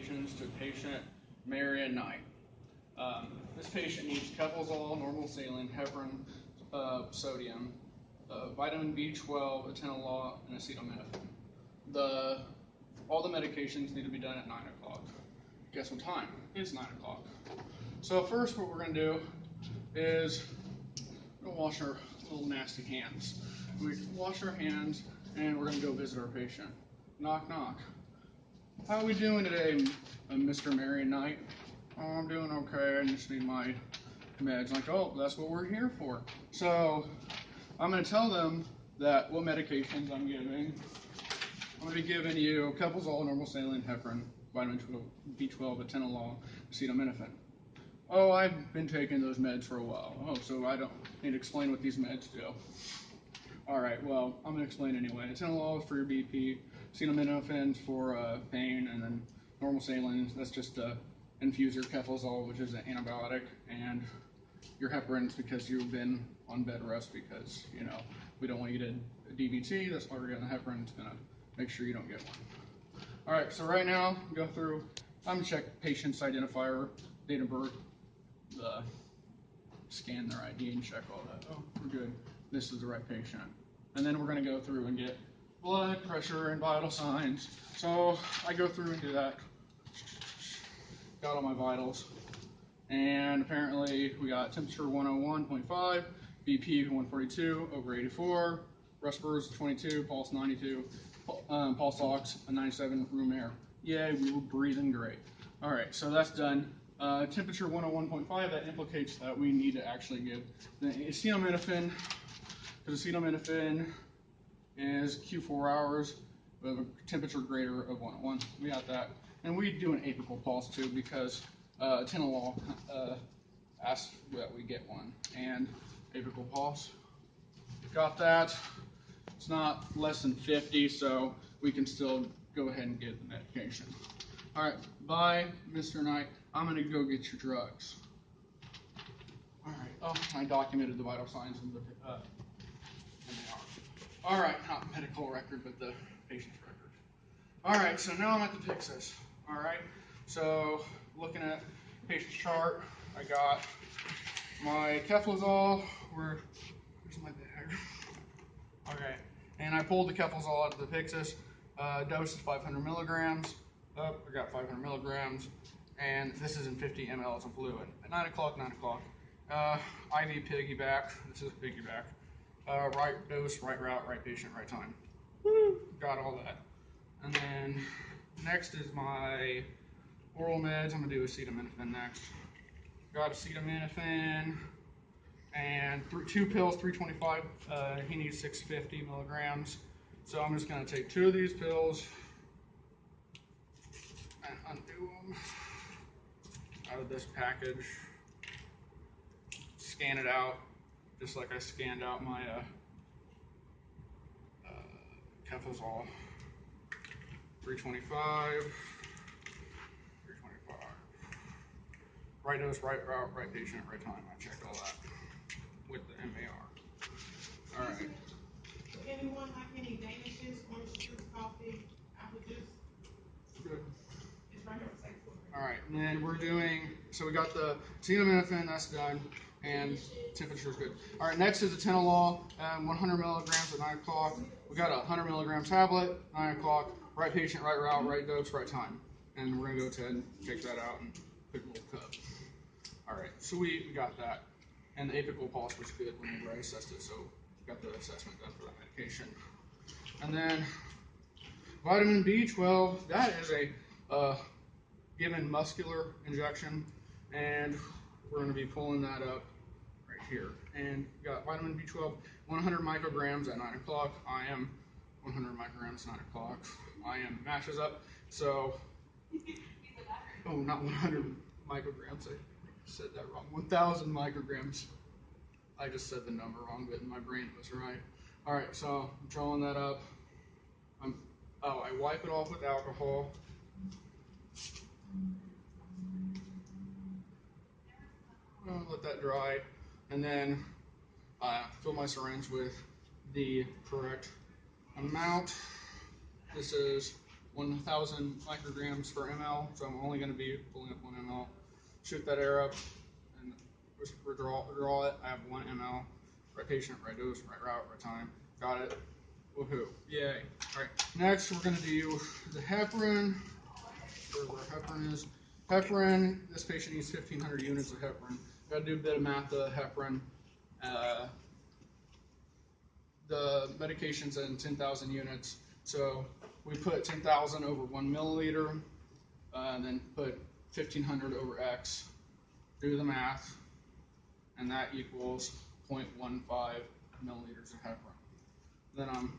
medications to patient Marian Knight. This patient needs Kefalzol, normal saline, heparin, sodium, vitamin B12, atenolol, and acetaminophen. All the medications need to be done at 9 o'clock. Guess what time? It's 9 o'clock. So first what we're going to do is we're going to wash our little nasty hands. We wash our hands and we're going to go visit our patient. Knock, knock. How are we doing today, Mr. Marian Knight? Oh, I'm doing okay. I just need my meds. Like, oh, that's what we're here for. So I'm going to tell them that what medications I'm giving. I'm going to be giving you Kefalzol, normal saline, heparin, vitamin B12, atenolol, acetaminophen. Oh, I've been taking those meds for a while. Oh, so I don't need to explain what these meds do. All right, well, I'm going to explain anyway. Atenolol is for your BP, acetaminophen for pain, and then normal saline, that's just infuser, Kefalzol, which is an antibiotic, and your heparin's because you've been on bed rest because, you know, we don't want you to DVT. That's why we're getting the heparin. It's going to make sure you don't get one. All right, so right now, go through, I'm going to check patient's identifier, date of birth, scan their ID and check all that. Oh, we're good. This is the right patient. And then we're going to go through and get blood pressure and vital signs. So I go through and do that. Got all my vitals. And apparently we got temperature 101.5, BP 142 over 84, respirators 22, pulse 92, pulse ox 97, room air. Yay, we were breathing great. All right, so that's done. Temperature 101.5, that implicates that we need to actually give the acetaminophen, because acetaminophen is Q4 hours with a temperature greater of 101. We got that. And we do an apical pulse too, because atenolol asks that we get one. And apical pulse, got that. It's not less than 50, so we can still go ahead and get the medication. All right, bye, Mr. Knight. I'm gonna go get your drugs. All right, oh, I documented the vital signs in the MAR. All right, not medical record, but the patient's record. All right, so now I'm at the Pyxis. All right, so looking at patient's chart, I got my Kefalzol, where's my bag? Okay, and I pulled the Kefalzol out of the Pyxis. Dose is 500 milligrams. Oh, I got 500 milligrams. And this is in 50 mLs of fluid. At 9 o'clock, 9 o'clock. IV piggyback. This is piggyback. Right dose, right route, right patient, right time. Woo! Got all that. And then next is my oral meds. I'm gonna do acetaminophen next. Got acetaminophen and 2 pills, 325. He needs 650 milligrams. So I'm just gonna take 2 of these pills and undo them out of this package. Scan it out, just like I scanned out my Kefalzol. 325, 325. Right dose, right route, right patient, right time. I checked all that with the MAR. All right. Anyone like any danishes, orange juice, coffee, apple juice? Good. It's right here. All right, and then we're doing, so we got the acetaminophen, that's done, and temperature's good. All right, next is atenolol, 100 milligrams at 9 o'clock. We got a 100 milligram tablet, 9 o'clock, right patient, right route, right dose, right time. And we're gonna go ahead and take that out and put a little cup. All right, sweet, we got that. And the apical pulse was good whenever I assessed it, so got the assessment done for that medication. And then vitamin B12, that is a given muscular injection, and we're going to be pulling that up right here. And got vitamin B12, 100 micrograms at 9 o'clock. IM 100 micrograms, 9 o'clock. IM matches up. So, oh, not 100 micrograms. I said that wrong. 1,000 micrograms. I just said the number wrong, but my brain was right. All right, so I'm drawing that up. I wipe it off with alcohol. Let that dry, and then fill my syringe with the correct amount. This is 1,000 micrograms per ml, so I'm only going to be pulling up 1 ml. Shoot that air up and withdraw it. I have 1 ml. Right patient, right dose, right route, right time. Got it. Woohoo. Yay. All right. Next, we're going to do the heparin. Where heparin is. Heparin, this patient needs 1,500 units of heparin. Got to do a bit of math of heparin. The medication's in 10,000 units. So we put 10,000 over 1 milliliter, and then put 1,500 over X. Do the math, and that equals 0.15 milliliters of heparin. Then I'm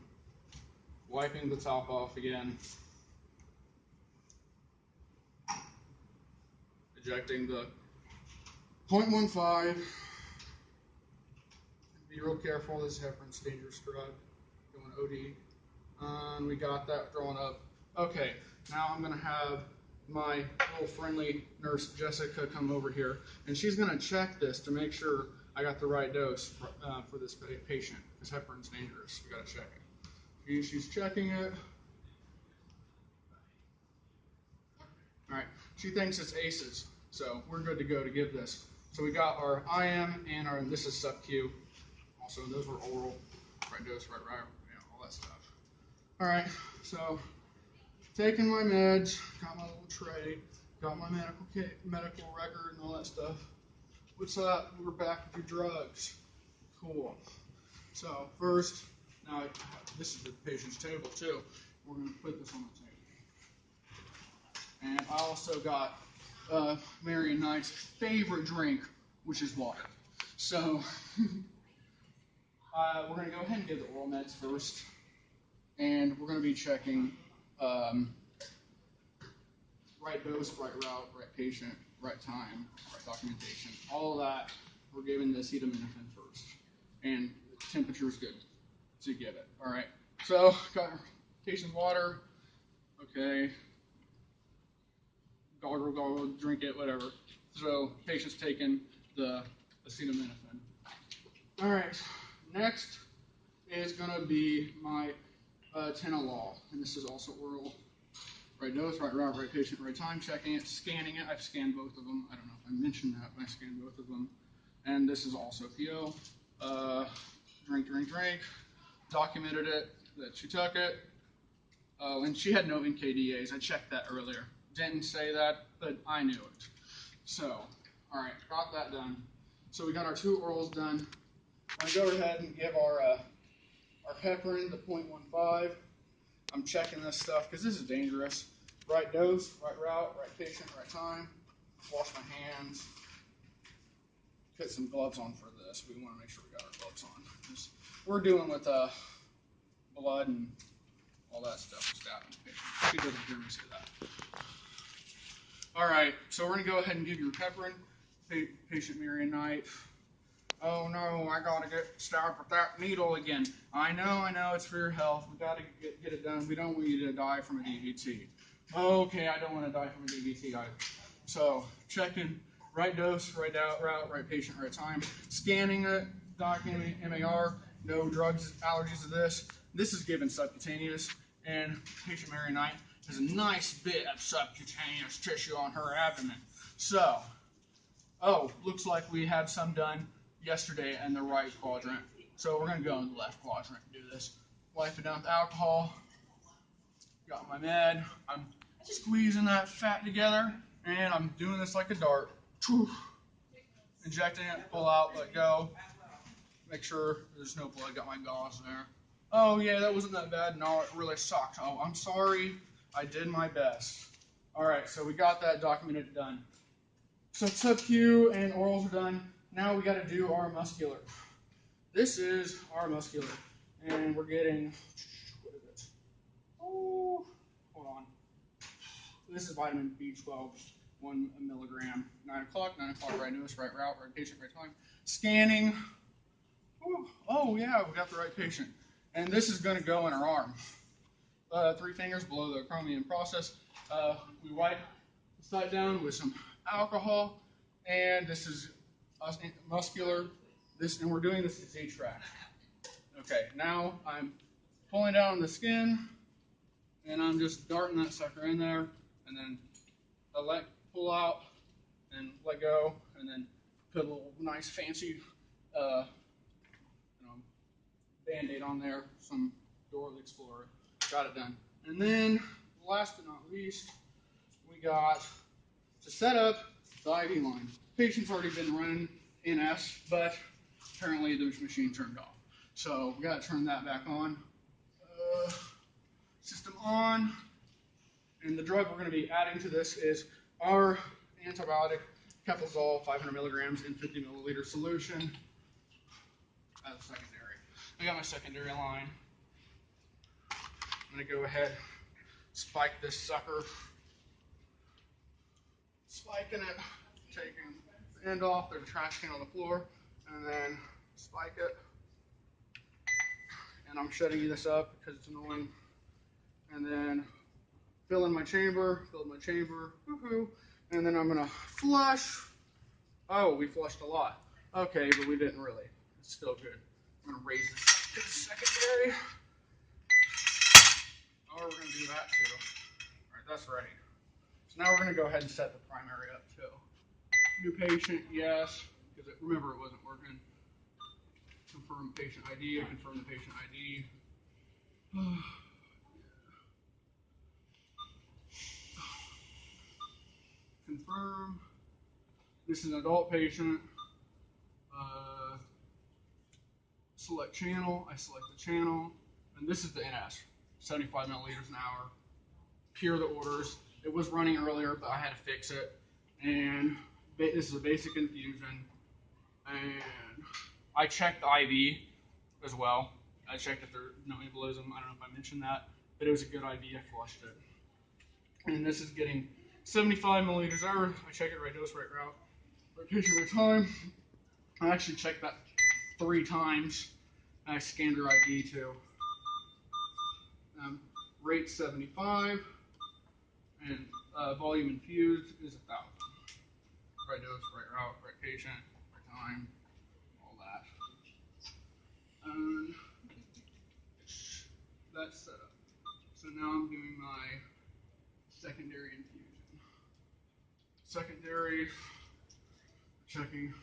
wiping the top off again, ejecting the 0.15. Be real careful, this heparin's a dangerous drug. Going OD. And we got that drawn up. Okay, now I'm going to have my little friendly nurse Jessica come over here, and she's going to check this to make sure I got the right dose for this patient, because heparin's dangerous. We got to check it. She's checking it. All right, she thinks it's ACEs, so we're good to go to give this. So we got our IM and this is sub-Q. Also, those were oral, right dose, right route, all that stuff. All right, so taking my meds, got my little tray, got my medical record and all that stuff. What's up? We're back with your drugs. Cool. So first, now this is the patient's table too. We're going to put this on the table. And I also got Marian Knight's favorite drink, which is water. So we're going to go ahead and give the oral meds first. And we're going to be checking right dose, right route, right patient, right time, right documentation. All of that, we're giving the acetaminophen first. And the temperature is good to give it. All right. So, got our patient's water. Okay. Gargle, drink it, whatever. So, patient's taking the acetaminophen. All right. Next is going to be my tenolol, and this is also oral. Right dose, right route, right patient, right time, checking it, scanning it. I've scanned both of them. I don't know if I mentioned that, but I scanned both of them. And this is also PO. Drink. Documented it, that she took it. Oh, and she had no NKDAs. I checked that earlier. Didn't say that, but I knew it. So, all right, got that done. So we got our 2 orals done. I'm going to go ahead and give our heparin, the 0.15. I'm checking this stuff because this is dangerous. Right dose, right route, right patient, right time. Wash my hands. Put some gloves on for this. We want to make sure we got our gloves on. We're dealing with blood and all that stuff. She doesn't hear me say that. All right, so we're going to go ahead and give you heparin. Patient Marian Knight. Oh no, I gotta get stabbed with that needle again. I know, it's for your health. We gotta get it done. We don't want you to die from a DVT. Okay, I don't want to die from a DVT either. So, checking right dose, right route, right patient, right time. Scanning it, documenting MAR, no drugs, allergies to this. This is given subcutaneous, and patient Marian Knight has a nice bit of subcutaneous tissue on her abdomen. So, looks like we had some done yesterday in the right quadrant. So we're going to go in the left quadrant and do this. Wipe it down with alcohol. Got my med. I'm squeezing that fat together, and I'm doing this like a dart. Injecting it, pull out, let go. Make sure there's no blood. Got my gauze there. Oh yeah, that wasn't that bad. No, it really sucked. Oh, I'm sorry. I did my best. All right, so we got that documented done. So sub-Q and orals are done. Now we got to do our muscular. This is our muscular, and we're getting, what is it? Oh, hold on. This is vitamin B12, 1 milligram. 9 o'clock, right dose, right route, right patient, right time. Scanning. Oh yeah, we got the right patient. And this is going to go in our arm. 3 fingers below the chromium process. We wipe the side down with some alcohol, and this is muscular. And we're doing this Z-track. Okay, now I'm pulling down the skin, and I'm just darting that sucker in there, and then I pull out and let go, and then put a little nice fancy uh, Band-Aid on there, some Dora the Explorer. Got it done. And then, last but not least, we got to set up the IV line. Patient's already been running NS, but apparently the machine turned off. So we got to turn that back on. System on. And the drug we're going to be adding to this is our antibiotic, Kefazole, 500 milligrams in 50 milliliter solution as a secondary. I got my secondary line. I'm going to go ahead, spike this sucker, spiking it, taking the end off, there's a trash can on the floor, and then spike it. And I'm shutting this up because it's annoying. And then fill my chamber, woohoo. And then I'm gonna flush. Oh, we flushed a lot. Okay, but we didn't really. It's still good. I'm gonna raise this up to the secondary. Oh, we're gonna do that too. All right, that's ready. So now we're gonna go ahead and set the primary up too. New patient, yes, because remember it wasn't working. Confirm patient ID, confirm the patient ID. Confirm. This is an adult patient. Select channel. I select the channel. And this is the NS, 75 milliliters an hour. Here are the orders. It was running earlier, but I had to fix it. And this is a basic infusion. And I checked the IV as well. I checked if there's no embolism. I don't know if I mentioned that, but it was a good IV. I flushed it. And this is getting 75 milliliters an hour. I check it right dose, right route, right patient, right time. I actually checked that 3 times. I scanned her ID too. Rate 75, and volume infused is 1,000. Right dose, right route, right patient, right time, all that. And that's set up. So now I'm doing my secondary infusion. Secondary, checking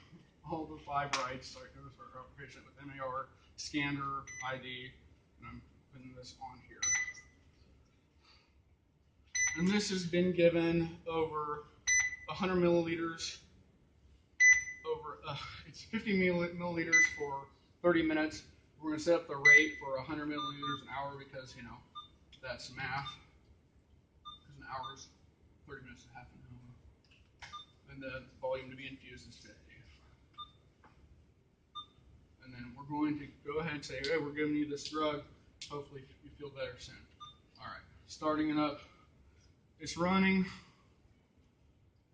all the 5 rights, like dose, right route, patient with MAR, scanner, ID, and I'm putting this on here. And this has been given over 100 milliliters, it's 50 milliliters for 30 minutes. We're going to set up the rate for 100 milliliters an hour because, you know, that's math. Because an hour is 30 minutes to half an hour. And the volume to be infused is 50. And then we're going to go ahead and say, hey, we're giving you this drug. Hopefully you feel better soon. All right, starting it up. It's running.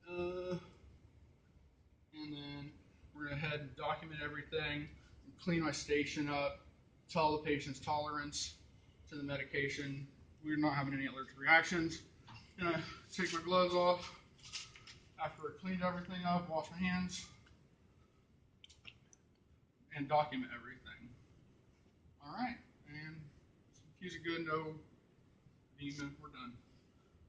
And then we're going to head and document everything, clean my station up, tell the patient's tolerance to the medication. We're not having any allergic reactions. I'm going to take my gloves off after I cleaned everything up, wash my hands, and document everything. All right, and use a good no demon. We're done.